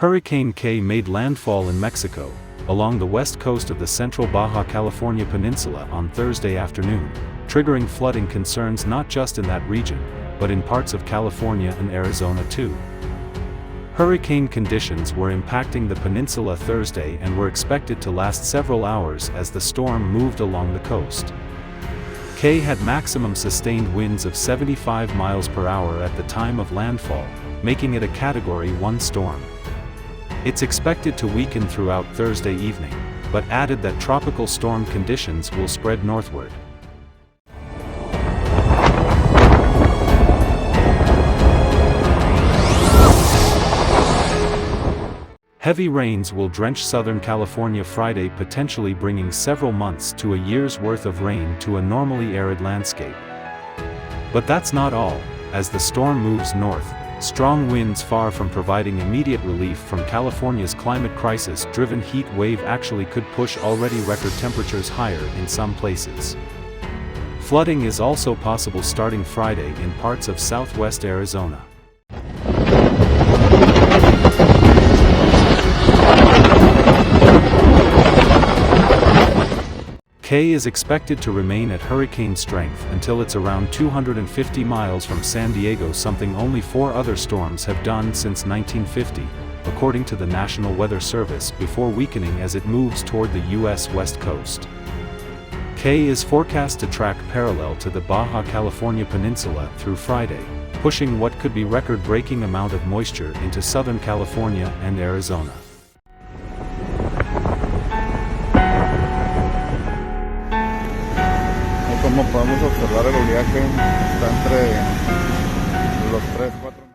Hurricane K made landfall in Mexico, along the west coast of the central Baja California Peninsula on Thursday afternoon, triggering flooding concerns not just in that region, but in parts of California and Arizona too. Hurricane conditions were impacting the peninsula Thursday and were expected to last several hours as the storm moved along the coast. K had maximum sustained winds of 75 miles per hour at the time of landfall, making it a Category 1 storm. It's expected to weaken throughout Thursday evening, but added that tropical storm conditions will spread northward. Heavy rains will drench Southern California Friday, potentially bringing several months to a year's worth of rain to a normally arid landscape. But that's not all. As the storm moves north, strong winds far from providing immediate relief from California's climate crisis-driven heat wave actually could push already record temperatures higher in some places. Flooding is also possible starting Friday in parts of southwest Arizona. K is expected to remain at hurricane strength until it's around 250 miles from San Diego, something only 4 other storms have done since 1950, according to the National Weather Service, before weakening as it moves toward the U.S. West Coast. K is forecast to track parallel to the Baja California Peninsula through Friday, pushing what could be record-breaking amount of moisture into Southern California and Arizona. Como podemos observar, el oleaje está entre los 3-4